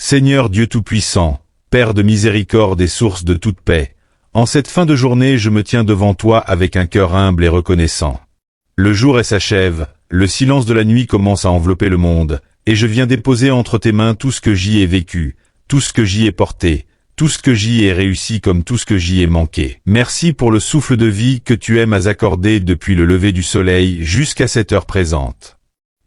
Seigneur Dieu Tout-Puissant, Père de miséricorde et source de toute paix, en cette fin de journée je me tiens devant toi avec un cœur humble et reconnaissant. Le jour s'achève, le silence de la nuit commence à envelopper le monde, et je viens déposer entre tes mains tout ce que j'y ai vécu, tout ce que j'y ai porté, tout ce que j'y ai réussi comme tout ce que j'y ai manqué. Merci pour le souffle de vie que tu aimes à accorder depuis le lever du soleil jusqu'à cette heure présente.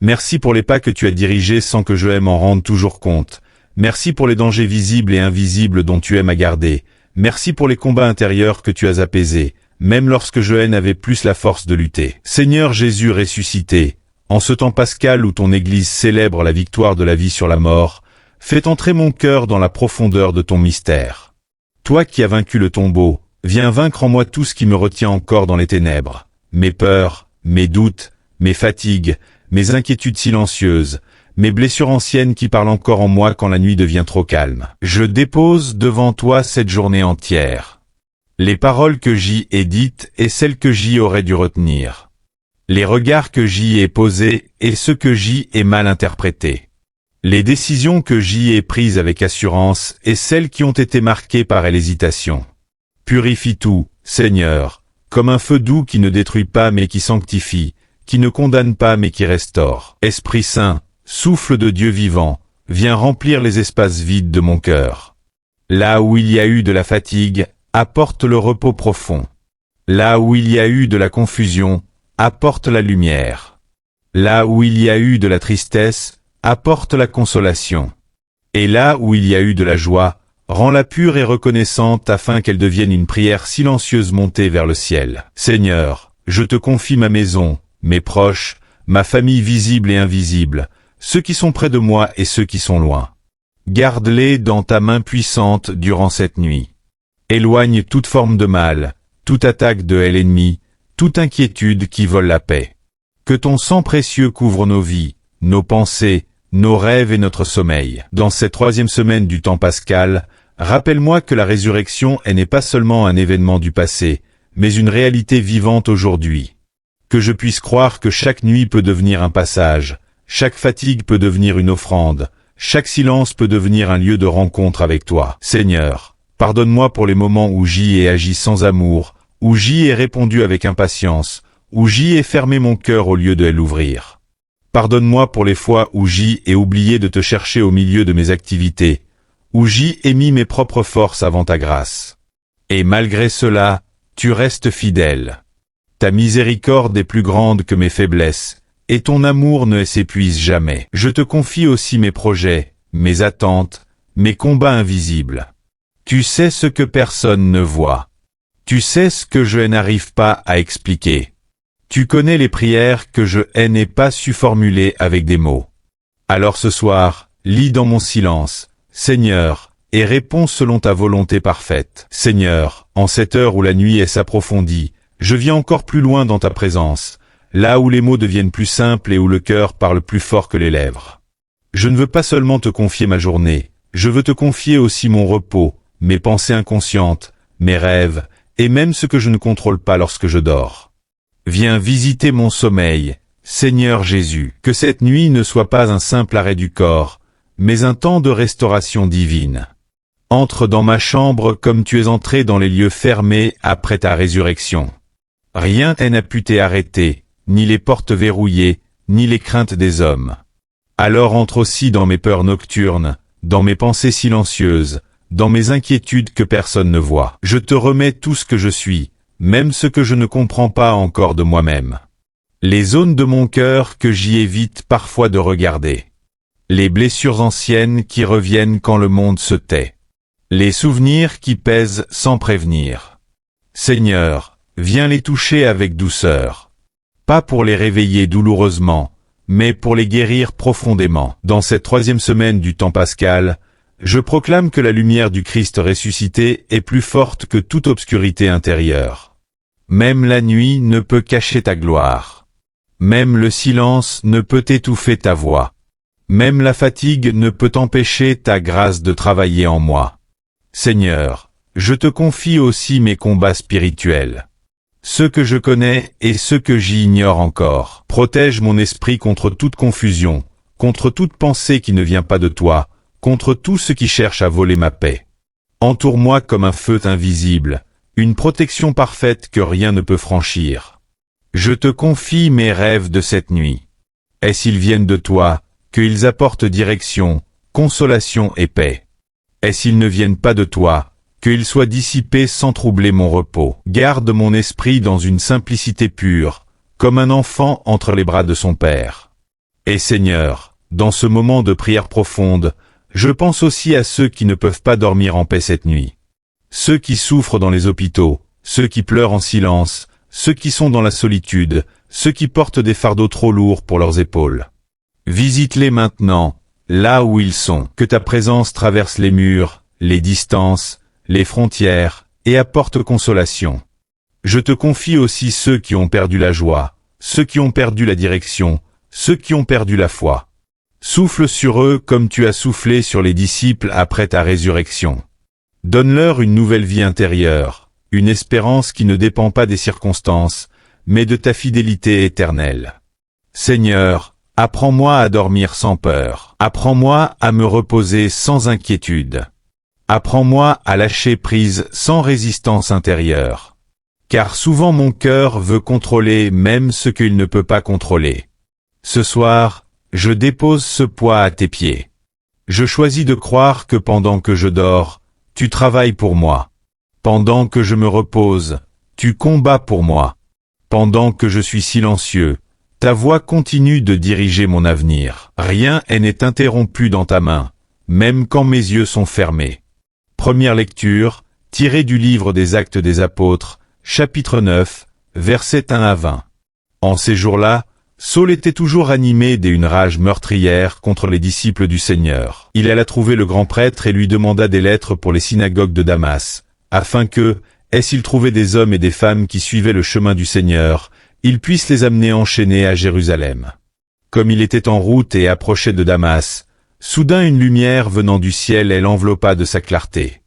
Merci pour les pas que tu as dirigés sans que je aime en rendre toujours compte. Merci pour les dangers visibles et invisibles dont tu aimes à garder. Merci pour les combats intérieurs que tu as apaisés, même lorsque je n'avais plus la force de lutter. Seigneur Jésus ressuscité, en ce temps pascal où ton Église célèbre la victoire de la vie sur la mort, fais entrer mon cœur dans la profondeur de ton mystère. Toi qui as vaincu le tombeau, viens vaincre en moi tout ce qui me retient encore dans les ténèbres. Mes peurs, mes doutes, mes fatigues, mes inquiétudes silencieuses, mes blessures anciennes qui parlent encore en moi quand la nuit devient trop calme. Je dépose devant toi cette journée entière. Les paroles que j'y ai dites et celles que j'y aurais dû retenir. Les regards que j'y ai posés et ceux que j'y ai mal interprétés. Les décisions que j'y ai prises avec assurance et celles qui ont été marquées par l'hésitation. Purifie tout, Seigneur, comme un feu doux qui ne détruit pas mais qui sanctifie, qui ne condamne pas mais qui restaure. Esprit Saint, souffle de Dieu vivant, viens remplir les espaces vides de mon cœur. Là où il y a eu de la fatigue, apporte le repos profond. Là où il y a eu de la confusion, apporte la lumière. Là où il y a eu de la tristesse, apporte la consolation. Et là où il y a eu de la joie, rends-la pure et reconnaissante afin qu'elle devienne une prière silencieuse montée vers le ciel. Seigneur, je te confie ma maison, mes proches, ma famille visible et invisible, ceux qui sont près de moi et ceux qui sont loin. Garde-les dans ta main puissante durant cette nuit. Éloigne toute forme de mal, toute attaque de l'ennemi, toute inquiétude qui vole la paix. Que ton sang précieux couvre nos vies, nos pensées, nos rêves et notre sommeil. Dans cette troisième semaine du temps pascal, rappelle-moi que la résurrection n'est pas seulement un événement du passé, mais une réalité vivante aujourd'hui. Que je puisse croire que chaque nuit peut devenir un passage, chaque fatigue peut devenir une offrande, chaque silence peut devenir un lieu de rencontre avec toi. Seigneur, pardonne-moi pour les moments où j'y ai agi sans amour, où j'y ai répondu avec impatience, où j'y ai fermé mon cœur au lieu de l'ouvrir. Pardonne-moi pour les fois où j'y ai oublié de te chercher au milieu de mes activités, où j'y ai mis mes propres forces avant ta grâce. Et malgré cela, tu restes fidèle. Ta miséricorde est plus grande que mes faiblesses, et ton amour ne s'épuise jamais. Je te confie aussi mes projets, mes attentes, mes combats invisibles. Tu sais ce que personne ne voit. Tu sais ce que je n'arrive pas à expliquer. Tu connais les prières que je n'ai pas su formuler avec des mots. Alors ce soir, lis dans mon silence, Seigneur, et réponds selon ta volonté parfaite. Seigneur, en cette heure où la nuit s'approfondit, je viens encore plus loin dans ta présence, là où les mots deviennent plus simples et où le cœur parle plus fort que les lèvres. Je ne veux pas seulement te confier ma journée, je veux te confier aussi mon repos, mes pensées inconscientes, mes rêves, et même ce que je ne contrôle pas lorsque je dors. Viens visiter mon sommeil, Seigneur Jésus. Que cette nuit ne soit pas un simple arrêt du corps, mais un temps de restauration divine. Entre dans ma chambre comme tu es entré dans les lieux fermés après ta résurrection. Rien n'a pu t'arrêter, ni les portes verrouillées, ni les craintes des hommes. Alors entre aussi dans mes peurs nocturnes, dans mes pensées silencieuses, dans mes inquiétudes que personne ne voit. Je te remets tout ce que je suis, même ce que je ne comprends pas encore de moi-même. Les zones de mon cœur que j'y évite parfois de regarder. Les blessures anciennes qui reviennent quand le monde se tait. Les souvenirs qui pèsent sans prévenir. Seigneur, viens les toucher avec douceur. Pas pour les réveiller douloureusement, mais pour les guérir profondément. Dans cette troisième semaine du temps pascal, je proclame que la lumière du Christ ressuscité est plus forte que toute obscurité intérieure. Même la nuit ne peut cacher ta gloire. Même le silence ne peut étouffer ta voix. Même la fatigue ne peut empêcher ta grâce de travailler en moi. Seigneur, je te confie aussi mes combats spirituels. Ceux que je connais et ceux que j'ignore encore. Protège mon esprit contre toute confusion, contre toute pensée qui ne vient pas de toi, contre tout ce qui cherche à voler ma paix. Entoure-moi comme un feu invisible, une protection parfaite que rien ne peut franchir. Je te confie mes rêves de cette nuit. Et s'ils viennent de toi, qu'ils apportent direction, consolation et paix. Et s'ils ne viennent pas de toi, qu'ils soient dissipés sans troubler mon repos. Garde mon esprit dans une simplicité pure, comme un enfant entre les bras de son père. Et Seigneur, dans ce moment de prière profonde, je pense aussi à ceux qui ne peuvent pas dormir en paix cette nuit. Ceux qui souffrent dans les hôpitaux, ceux qui pleurent en silence, ceux qui sont dans la solitude, ceux qui portent des fardeaux trop lourds pour leurs épaules. Visite-les maintenant, là où ils sont. Que ta présence traverse les murs, les distances, les frontières, et apporte consolation. Je te confie aussi ceux qui ont perdu la joie, ceux qui ont perdu la direction, ceux qui ont perdu la foi. Souffle sur eux comme tu as soufflé sur les disciples après ta résurrection. Donne-leur une nouvelle vie intérieure, une espérance qui ne dépend pas des circonstances, mais de ta fidélité éternelle. Seigneur, apprends-moi à dormir sans peur. Apprends-moi à me reposer sans inquiétude. Apprends-moi à lâcher prise sans résistance intérieure. Car souvent mon cœur veut contrôler même ce qu'il ne peut pas contrôler. Ce soir, je dépose ce poids à tes pieds. Je choisis de croire que pendant que je dors, tu travailles pour moi. Pendant que je me repose, tu combats pour moi. Pendant que je suis silencieux, ta voix continue de diriger mon avenir. Rien n'est interrompu dans ta main, même quand mes yeux sont fermés. Première lecture, tirée du livre des Actes des Apôtres, chapitre 9, versets 1 à 20. En ces jours-là, Saul était toujours animé d'une rage meurtrière contre les disciples du Seigneur. Il alla trouver le grand prêtre et lui demanda des lettres pour les synagogues de Damas, afin que, s'il trouvait des hommes et des femmes qui suivaient le chemin du Seigneur, il puisse les amener enchaînés à Jérusalem. Comme il était en route et approchait de Damas, soudain une lumière venant du ciel l'enveloppa de sa clarté.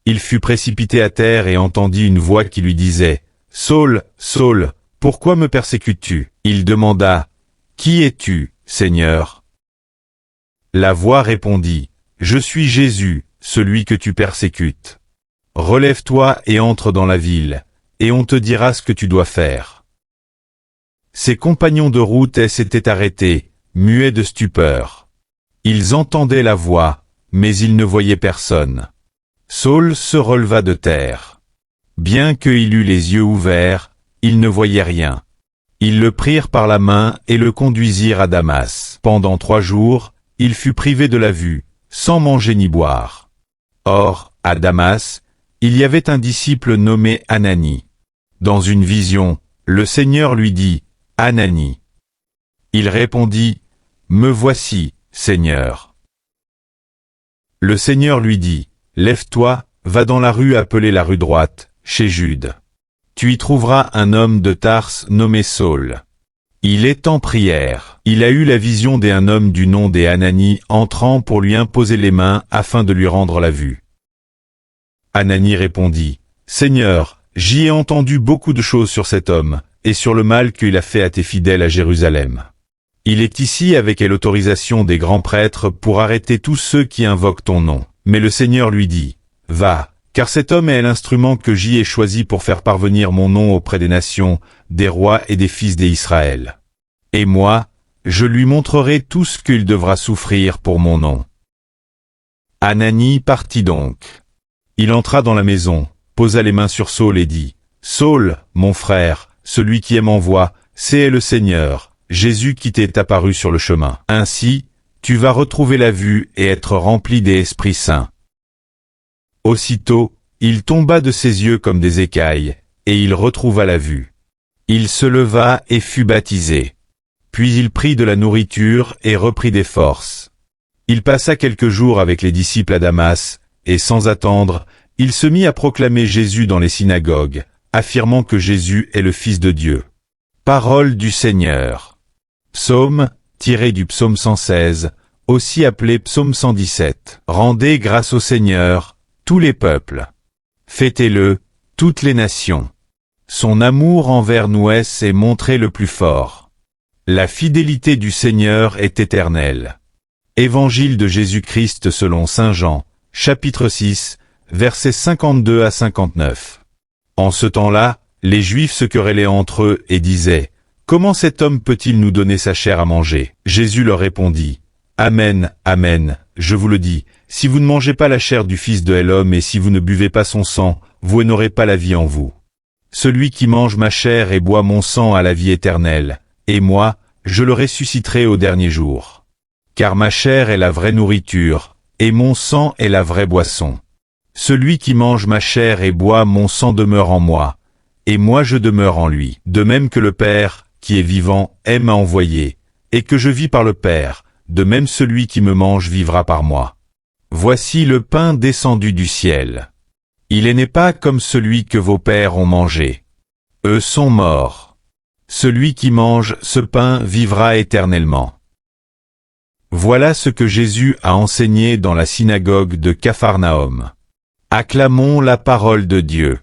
Il fut précipité à terre et entendit une voix qui lui disait « Saul, Saul, pourquoi me persécutes-tu » Il demanda « Qui es-tu, Seigneur » La voix répondit « Je suis Jésus, celui que tu persécutes. Relève-toi et entre dans la ville, et on te dira ce que tu dois faire. » Ses compagnons de route s'étaient arrêtés, muets de stupeur. Ils entendaient la voix, mais ils ne voyaient personne. Saul se releva de terre. Bien qu'il eût les yeux ouverts, il ne voyait rien. Ils le prirent par la main et le conduisirent à Damas. Pendant 3 jours, il fut privé de la vue, sans manger ni boire. Or, à Damas, il y avait un disciple nommé Ananie. Dans une vision, le Seigneur lui dit « Ananie ». Il répondit « Me voici, Seigneur ». Le Seigneur lui dit « Lève-toi, va dans la rue appelée la rue droite, chez Jude. Tu y trouveras un homme de Tarse nommé Saul. Il est en prière. Il a eu la vision d'un homme du nom d'Ananie entrant pour lui imposer les mains afin de lui rendre la vue. » Ananie répondit « Seigneur, j'y ai entendu beaucoup de choses sur cet homme, et sur le mal qu'il a fait à tes fidèles à Jérusalem. Il est ici avec l'autorisation des grands prêtres pour arrêter tous ceux qui invoquent ton nom. » Mais le Seigneur lui dit « Va, car cet homme est l'instrument que j'y ai choisi pour faire parvenir mon nom auprès des nations, des rois et des fils d'Israël. Et moi, je lui montrerai tout ce qu'il devra souffrir pour mon nom. » Ananie partit donc. Il entra dans la maison, posa les mains sur Saul et dit « Saul, mon frère, celui qui m'envoie, c'est le Seigneur, Jésus qui t'est apparu sur le chemin. Ainsi, tu vas retrouver la vue et être rempli des esprits saints. » Aussitôt, il tomba de ses yeux comme des écailles, et il retrouva la vue. Il se leva et fut baptisé. Puis il prit de la nourriture et reprit des forces. Il passa quelques jours avec les disciples à Damas, et sans attendre, il se mit à proclamer Jésus dans les synagogues, affirmant que Jésus est le Fils de Dieu. Parole du Seigneur. Psaume, tiré du psaume 116, aussi appelé psaume 117. Rendez grâce au Seigneur, tous les peuples. Fêtez-le, toutes les nations. Son amour envers nous est montré le plus fort. La fidélité du Seigneur est éternelle. Évangile de Jésus-Christ selon saint Jean, chapitre 6, versets 52 à 59. En ce temps-là, les Juifs se querellaient entre eux et disaient: « Comment cet homme peut-il nous donner sa chair à manger ?» Jésus leur répondit: « Amen, amen, je vous le dis, si vous ne mangez pas la chair du Fils de l'homme et si vous ne buvez pas son sang, vous n'aurez pas la vie en vous. Celui qui mange ma chair et boit mon sang a la vie éternelle, et moi, je le ressusciterai au dernier jour. Car ma chair est la vraie nourriture, et mon sang est la vraie boisson. Celui qui mange ma chair et boit mon sang demeure en moi, et moi je demeure en lui. De même que le Père, qui est vivant, m'a envoyé, et que je vis par le Père, de même celui qui me mange vivra par moi. Voici le pain descendu du ciel. Il n'est pas comme celui que vos pères ont mangé. Eux sont morts. Celui qui mange ce pain vivra éternellement. » Voilà ce que Jésus a enseigné dans la synagogue de Capharnaüm. Acclamons la parole de Dieu.